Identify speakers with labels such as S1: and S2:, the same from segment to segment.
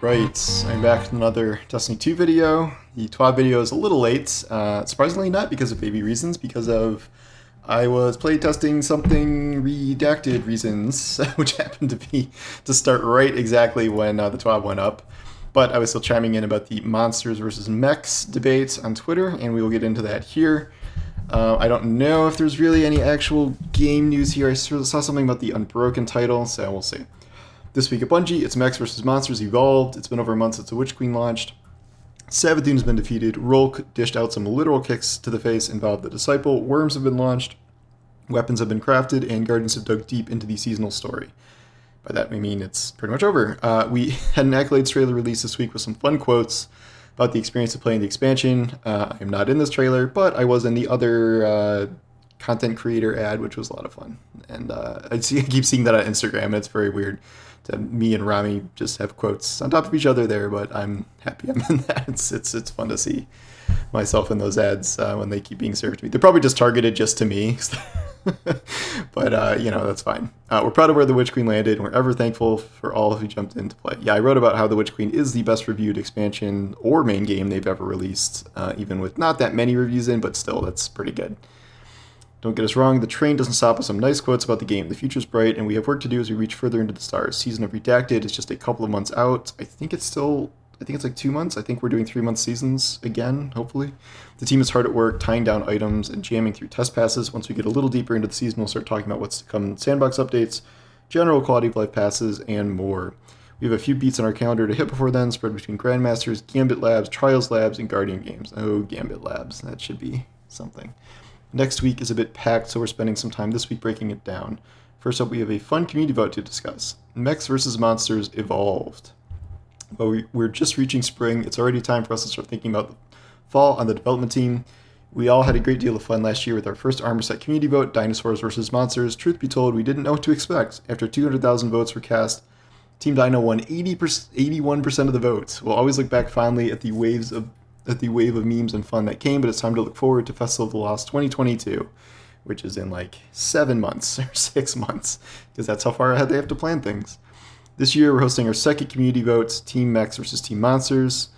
S1: Right, I'm back with another Destiny 2 video. The TWAB video is a little late, surprisingly not because of baby reasons, because of I was playtesting something redacted reasons, which happened to be to start right exactly when the TWAB went up. But I was still chiming in about the Monsters versus Mechs debate on Twitter, and we will get into that here. I don't know if there's really any actual game news here. I saw something about the Unbroken title, so we'll see. This week at Bungie, it's Mechs vs. Monsters Evolved. It's been over a month since the Witch Queen launched. Savathûn has been defeated. Rolk dished out some literal kicks to the face and Valve the Disciple. Worms have been launched. Weapons have been crafted, and Guardians have dug deep into the seasonal story. By that we mean it's pretty much over. We had an Accolades trailer released this week with some fun quotes about the experience of playing the expansion. I'm not in this trailer, but I was in the other content creator ad, which was a lot of fun. And I keep seeing that on Instagram, and it's very weird to me and Rami just have quotes on top of each other there, but I'm happy I'm in that. It's fun to see myself in those ads when they keep being served to me. They're probably just targeted just to me, but that's fine. We're proud of where the Witch Queen landed, and we're ever thankful for all who jumped into play. Yeah, I wrote about how the Witch Queen is the best reviewed expansion or main game they've ever released, even with not that many reviews in, but still, that's pretty good. Don't get us wrong, the train doesn't stop with some nice quotes about the game. The future's bright, and we have work to do as we reach further into the stars. Season of Redacted is just a couple of months out. I think it's like 2 months. I think we're doing 3-month seasons again, hopefully. The team is hard at work, tying down items and jamming through test passes. Once we get a little deeper into the season, we'll start talking about what's to come in sandbox updates, general quality of life passes, and more. We have a few beats on our calendar to hit before then, spread between Grandmasters, Gambit Labs, Trials Labs, and Guardian Games. Oh, Gambit Labs. That should be something. Next week is a bit packed, so we're spending some time this week breaking it down. First up, we have a fun community vote to discuss. Mechs vs. Monsters Evolved. Well, we're just reaching spring. It's already time for us to start thinking about the fall on the development team. We all had a great deal of fun last year with our first armor set community vote, Dinosaurs vs. Monsters. Truth be told, we didn't know what to expect. After 200,000 votes were cast, Team Dino won 81% of the votes. We'll always look back fondly at the wave of memes and fun that came, but it's time to look forward to Festival of the Lost 2022, which is in like 7 months or 6 months, because that's how far ahead they have to plan things. This year, we're hosting our second community votes, Team Mechs versus Team Monsters.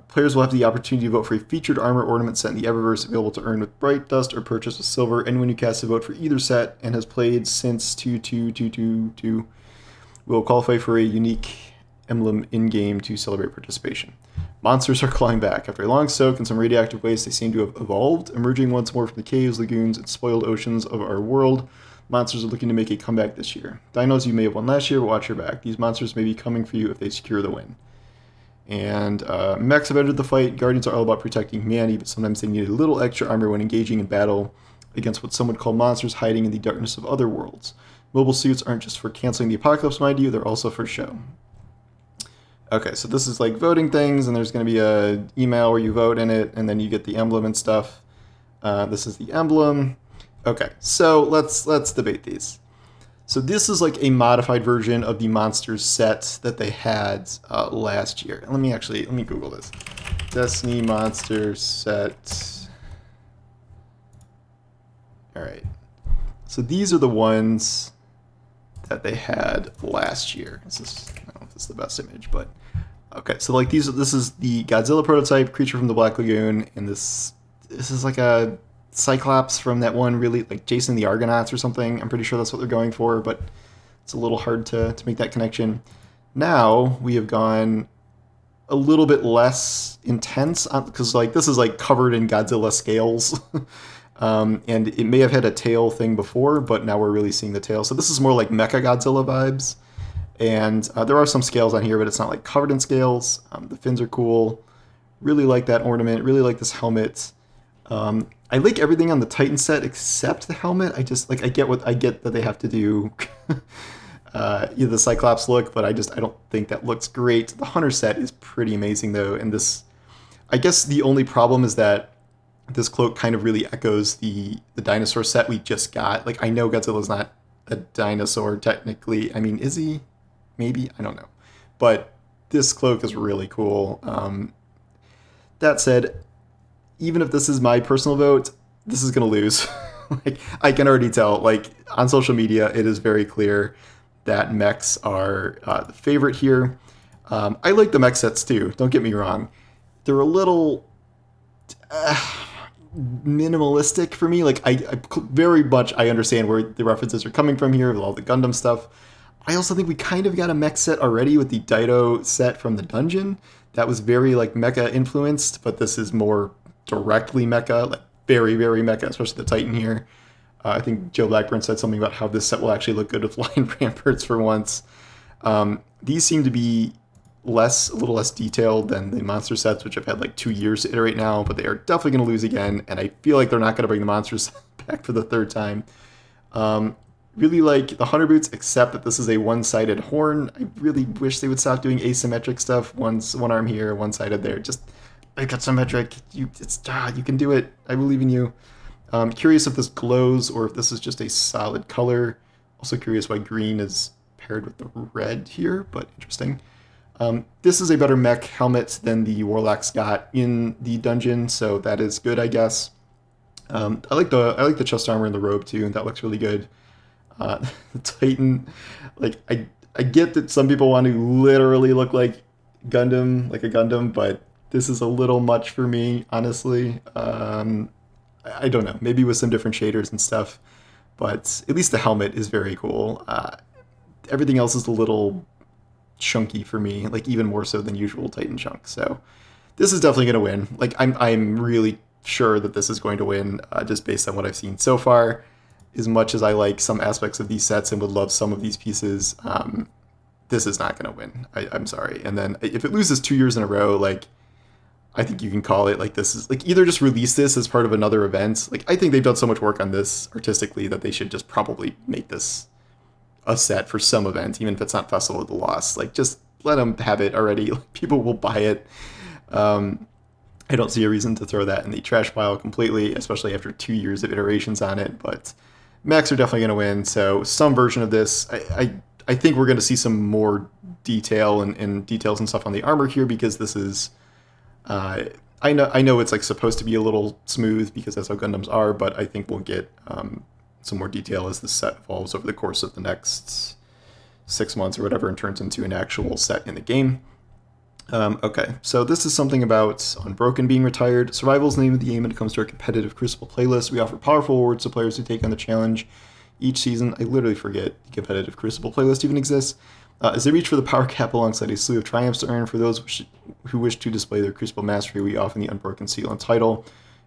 S1: Players will have the opportunity to vote for a featured armor ornament set in the Eververse available to earn with Bright Dust or purchase with Silver. Anyone who casts a vote for either set and has played since 2.2.2.2 will qualify for a unique emblem in-game to celebrate participation. Monsters are clawing back. After a long soak and some radioactive waste, they seem to have evolved, emerging once more from the caves, lagoons, and spoiled oceans of our world. Monsters are looking to make a comeback this year. Dinos, you may have won last year, but watch your back. These monsters may be coming for you if they secure the win. And Mechs have entered the fight. Guardians are all about protecting humanity, but sometimes they need a little extra armor when engaging in battle against what some would call monsters hiding in the darkness of other worlds. Mobile suits aren't just for canceling the apocalypse, mind you, they're also for show. Okay, so this is like voting things, and there's going to be an email where you vote in it, and then you get the emblem and stuff. This is the emblem. Okay, so let's debate these. So this is like a modified version of the Monsters set that they had last year. Let me Google this. Destiny Monsters set. All right. So these are the ones that they had last year. I don't know if this is the best image, but okay. So like this is the Godzilla prototype, creature from the Black Lagoon, and this is like a Cyclops from that one, really like Jason the Argonauts or something. I'm pretty sure that's what they're going for, but it's a little hard to make that connection. Now we have gone a little bit less intense because like this is like covered in Godzilla scales. And it may have had a tail thing before, but now we're really seeing the tail. So this is more like Mecha Godzilla vibes. And there are some scales on here, but it's not like covered in scales. The fins are cool. Really like that ornament. Really like this helmet. I like everything on the Titan set except the helmet. I get that they have to do the Cyclops look, but I don't think that looks great. The Hunter set is pretty amazing though, and I guess the only problem is that this cloak kind of really echoes the dinosaur set we just got. Like I know Godzilla's not a dinosaur technically. I mean, is he? Maybe, I don't know. But this cloak is really cool. That said, even if this is my personal vote, this is going to lose. Like I can already tell, like on social media, it is very clear that Mechs are the favorite here. I like the mech sets too, don't get me wrong. They're a little minimalistic for me. Like I very much I understand where the references are coming from here with all the Gundam stuff. I also think we kind of got a mech set already with the Daito set from the dungeon. That was very like mecha influenced, but this is more directly mecha, like very, very mecha, especially the Titan here. I think Joe Blackburn said something about how this set will actually look good with Lion Ramparts for once. These seem to be a little less detailed than the monster sets, which have had like 2 years to iterate now, but they are definitely going to lose again, and I feel like they're not going to bring the monsters back for the third time. Really like the Hunter Boots, except that this is a one-sided horn. I really wish they would stop doing asymmetric stuff. One arm here, one-sided there. Just make it symmetric. You can do it. I believe in you. Curious if this glows or if this is just a solid color. Also curious why green is paired with the red here, but interesting. This is a better mech helmet than the Warlocks got in the dungeon, so that is good, I guess. I like the chest armor and the robe too, and that looks really good. The Titan, like I get that some people want to literally look like a Gundam, but this is a little much for me, honestly. I don't know, maybe with some different shaders and stuff, but at least the helmet is very cool. Everything else is a little chunky for me, like even more so than usual Titan chunk. So this is definitely going to win. Like I'm really sure that this is going to win, just based on what I've seen so far. As much as I like some aspects of these sets and would love some of these pieces, this is not going to win. I'm sorry. And then if it loses 2 years in a row, like I think you can call it like this is like either just release this as part of another event. Like I think they've done so much work on this artistically that they should just probably make this a set for some event, even if it's not Festival of the Lost. Like just let them have it already. Like, people will buy it. I don't see a reason to throw that in the trash pile completely, especially after 2 years of iterations on it. But mechs are definitely going to win. So some version of this, I think we're going to see some more detail and details and stuff on the armor here, because this is, I know it's like supposed to be a little smooth because that's how Gundams are, but I think we'll get some more detail as the set evolves over the course of the next 6 months or whatever and turns into an actual set in the game. Okay, so this is something about Unbroken being retired. Survival is the name of the game when it comes to our competitive Crucible playlist. We offer powerful rewards to players who take on the challenge each season. I literally forget the competitive Crucible playlist even exists. As they reach for the power cap alongside a slew of triumphs to earn for those who wish to display their Crucible mastery, we offer the Unbroken seal and title.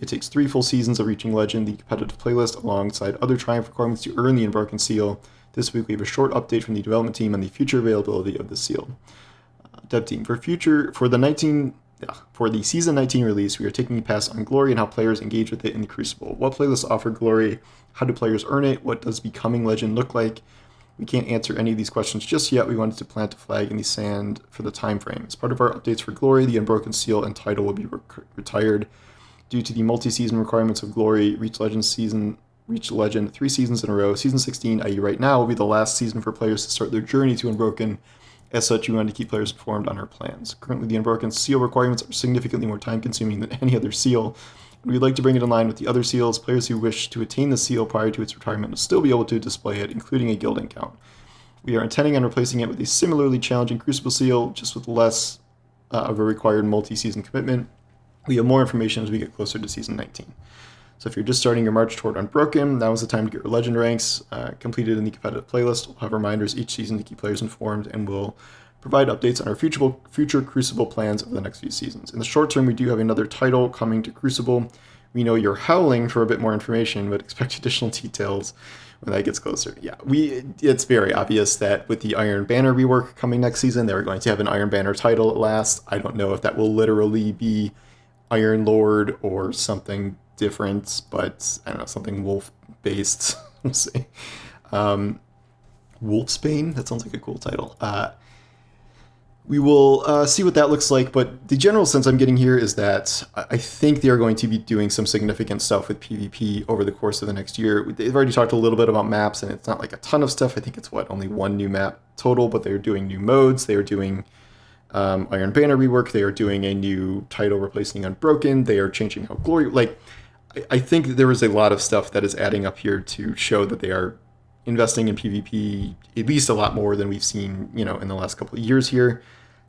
S1: It takes 3 full seasons of reaching Legend, the competitive playlist, alongside other triumph requirements to earn the Unbroken seal. This week we have a short update from the development team on the future availability of the seal. Dev team, for the season 19 release, we are taking a pass on Glory and how players engage with it in the Crucible. What playlists offer Glory? How do players earn it? What does becoming Legend look like? We can't answer any of these questions just yet. We wanted to plant a flag in the sand for the time frame. As part of our updates for Glory, the Unbroken seal and title will be retired due to the multi-season requirements of Glory. Reach Legend 3 seasons in a row. Season 16, i.e. right now, will be the last season for players to start their journey to Unbroken. As such, we wanted to keep players informed on our plans. Currently, the Unbroken seal requirements are significantly more time-consuming than any other seal, and we'd like to bring it in line with the other seals. Players who wish to attain the seal prior to its retirement will still be able to display it, including a guilding count. We are intending on replacing it with a similarly challenging Crucible seal, just with less of a required multi-season commitment. We have more information as we get closer to Season 19. So if you're just starting your march toward Unbroken, now is the time to get your Legend ranks completed in the competitive playlist. We'll have reminders each season to keep players informed, and we'll provide updates on our future Crucible plans over the next few seasons. In the short term, we do have another title coming to Crucible. We know you're howling for a bit more information, but expect additional details when that gets closer. Yeah, it's very obvious that with the Iron Banner rework coming next season, they're going to have an Iron Banner title at last. I don't know if that will literally be Iron Lord or something different, but I don't know, something wolf-based. We'll see. Wolfsbane? That sounds like a cool title. We will see what that looks like, but the general sense I'm getting here is that I think they're going to be doing some significant stuff with PvP over the course of the next year. They've already talked a little bit about maps, and it's not like a ton of stuff. I think it's, only 1 new map total, but they're doing new modes. They are doing Iron Banner rework. They are doing a new title replacing Unbroken. They are changing how Glory... I think there is a lot of stuff that is adding up here to show that they are investing in PvP at least a lot more than we've seen, in the last couple of years here.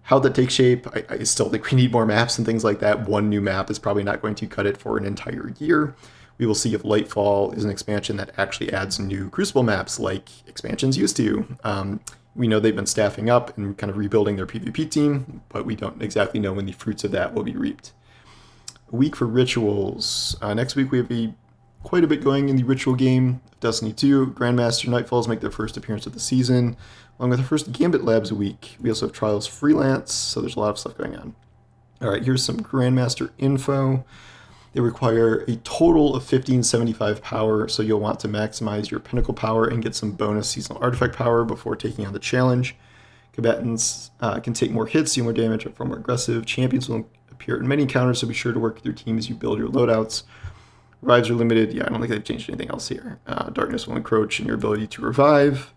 S1: How that takes shape, I still think we need more maps and things like that. One new map is probably not going to cut it for an entire year. We will see if Lightfall is an expansion that actually adds new Crucible maps like expansions used to. We know they've been staffing up and kind of rebuilding their PvP team, but we don't exactly know when the fruits of that will be reaped. A week for rituals. Next week we have quite a bit going in the ritual game of Destiny 2. Grandmaster Nightfalls make their first appearance of the season, along with the first Gambit Labs week. We also have Trials Freelance, so there's a lot of stuff going on. All right, here's some Grandmaster info. They require a total of 1575 power, so you'll want to maximize your pinnacle power and get some bonus seasonal artifact power before taking on the challenge. Combatants can take more hits, do more damage, are far more aggressive. Champions will appear in many encounters, so be sure to work with your team as you build your loadouts. Revives are limited. Yeah, I don't think they've changed anything else here. Darkness will encroach in your ability to revive.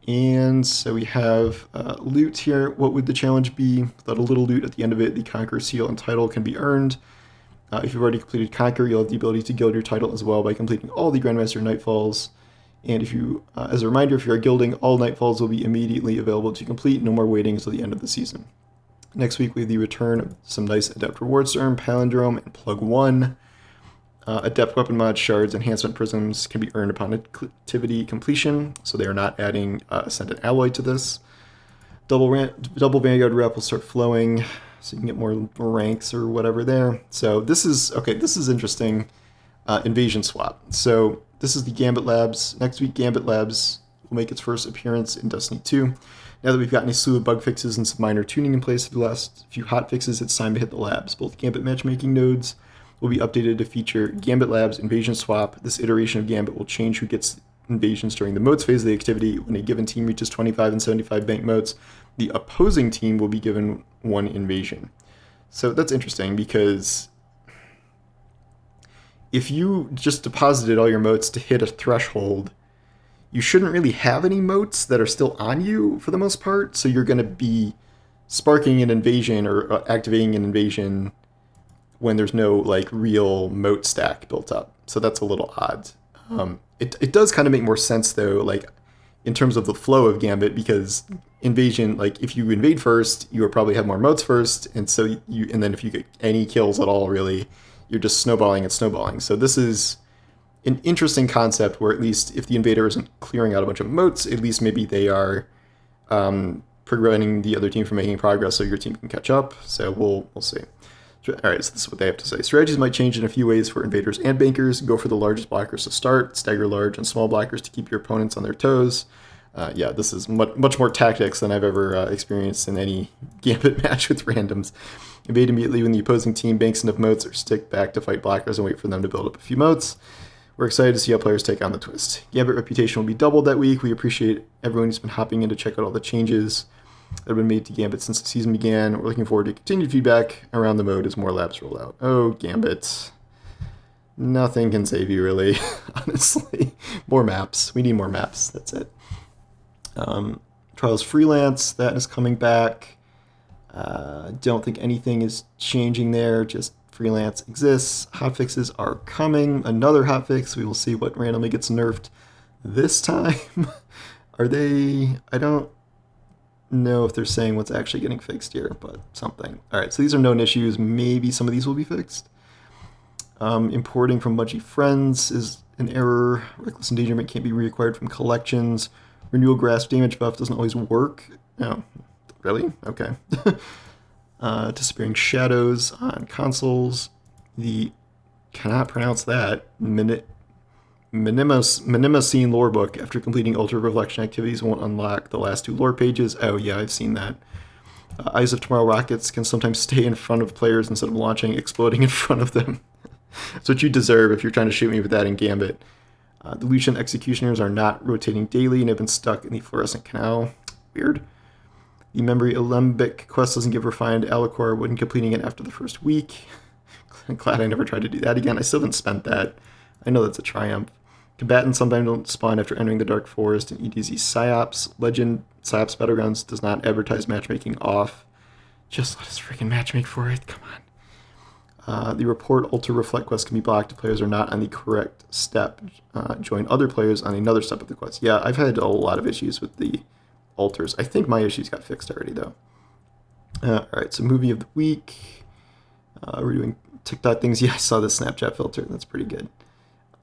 S1: And so we have loot here. What would the challenge be? Without a little loot at the end of it, the Conqueror seal and title can be earned. If you've already completed Conquer, you'll have the ability to gild your title as well by completing all the Grandmaster Nightfalls. And if you, as a reminder, if you are gilding, all Nightfalls will be immediately available to complete. No more waiting until the end of the season. Next week, we have the return of some nice Adept rewards to earn, Palindrome and Plug 1. Adept weapon mod shards, enhancement prisms can be earned upon activity completion, so they are not adding Ascendant Alloy to this. Double Vanguard rep will start flowing, so you can get more ranks or whatever there. So this is interesting. Invasion swap. So this is the Gambit Labs. Next week, Gambit Labs will make its first appearance in Destiny 2. Now that we've gotten a slew of bug fixes and some minor tuning in place for the last few hotfixes, it's time to hit the labs. Both Gambit matchmaking nodes will be updated to feature Gambit Labs Invasion Swap. This iteration of Gambit will change who gets invasions during the motes phase of the activity. When a given team reaches 25 and 75 bank motes, the opposing team will be given one invasion. So that's interesting because if you just deposited all your motes to hit a threshold, you shouldn't really have any motes that are still on you for the most part. So you're going to be sparking an invasion or activating an invasion when there's no like real mote stack built up. So that's a little odd. It does kind of make more sense though, like in terms of the flow of Gambit, because invasion, like if you invade first, you will probably have more motes first, and so and then if you get any kills at all, really, you're just snowballing and snowballing. So this is an interesting concept where at least if the invader isn't clearing out a bunch of motes, at least maybe they are preventing the other team from making progress so your team can catch up. So we'll see. All right, so this is what they have to say. Strategies might change in a few ways for invaders and bankers. Go for the largest blockers to start. Stagger large and small blockers to keep your opponents on their toes. Yeah, this is much more tactics than I've ever experienced in any Gambit match with randoms. Invade immediately when the opposing team banks enough motes, or stick back to fight blockers and wait for them to build up a few motes. We're excited to see how players take on the twist. Gambit reputation will be doubled that week. We appreciate everyone who's been hopping in to check out all the changes that have been made to Gambit since the season began. We're looking forward to continued feedback around the mode as more labs roll out. Oh, Gambit. Nothing can save you, really, honestly. More maps. We need more maps. That's it. Trials Freelance, that is coming back. Don't think anything is changing there, just Freelance exists. Hotfixes are coming. Another hotfix. We will see what randomly gets nerfed this time. Are they... I don't know if they're saying what's actually getting fixed here, but something. All right, so these are known issues. Maybe some of these will be fixed. Importing from Budgie Friends is an error. Reckless Endangerment can't be reacquired from collections. Renewal Grasp damage buff doesn't always work. No, really? Okay. Disappearing Shadows on consoles. Cannot pronounce that. Minimacine lore book. After completing Ultra Reflection activities, won't unlock the last 2 lore pages. Oh yeah, I've seen that. Eyes of Tomorrow rockets can sometimes stay in front of players instead of launching, exploding in front of them. That's what you deserve if you're trying to shoot me with that in Gambit. The Lucian Executioners are not rotating daily and have been stuck in the Fluorescent Canal. Weird. The Memory Alembic quest doesn't give refined Aliquar when completing it after the first week. I'm glad I never tried to do that again. I still haven't spent that. I know that's a triumph. Combatants sometimes don't spawn after entering the Dark Forest in EDZ Psyops. Legend Psyops Battlegrounds does not advertise matchmaking off. Just let us freaking matchmake for it. Come on. The Report Ultra Reflect quest can be blocked if players are not on the correct step. Join other players on another step of the quest. Yeah, I've had a lot of issues with the altars. I think my issues got fixed already, though. All right, so movie of the week. We're doing TikTok things. Yeah, I saw the Snapchat filter. That's pretty good.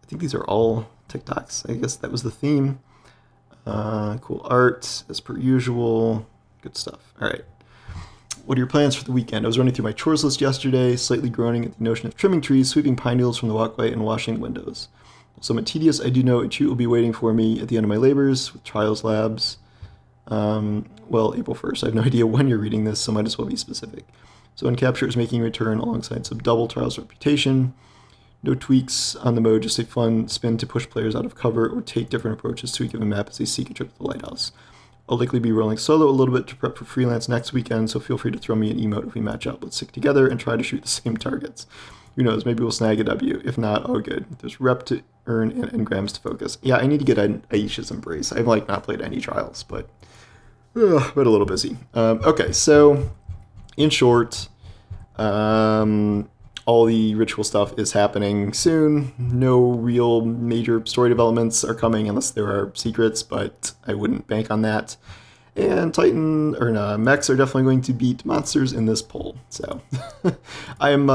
S1: I think these are all TikToks. I guess that was the theme. Cool art, as per usual. Good stuff. All right. What are your plans for the weekend? I was running through my chores list yesterday, slightly groaning at the notion of trimming trees, sweeping pine needles from the walkway, and washing windows. Somewhat tedious, I do know a treat will be waiting for me at the end of my labors with trials labs. Well, April 1st. I have no idea when you're reading this, so might as well be specific. So Uncapture is making a return alongside some double Trials Reputation. No tweaks on the mode, just a fun spin to push players out of cover or take different approaches to a given map as they seek a trip to the lighthouse. I'll likely be rolling solo a little bit to prep for freelance next weekend, so feel free to throw me an emote if we match up. Let's stick together and try to shoot the same targets. Who knows, maybe we'll snag a W. If not, oh good. There's rep to earn and engrams to focus. Yeah, I need to get Aisha's Embrace. I've not played any Trials, but a little busy. Okay, so in short, all the ritual stuff is happening soon. No real major story developments are coming unless there are secrets, but I wouldn't bank on that. And Mechs are definitely going to beat monsters in this poll. So I've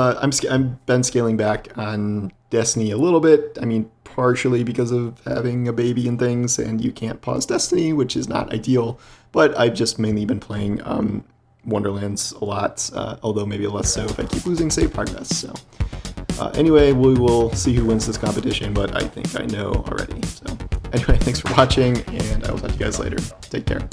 S1: been scaling back on Destiny a little bit. I mean, partially because of having a baby and things, and you can't pause Destiny, which is not ideal. But I've just mainly been playing Wonderlands a lot, although maybe less so if I keep losing save progress. So anyway, we will see who wins this competition, but I think I know already. So anyway, thanks for watching, and I will talk to you guys later. Take care.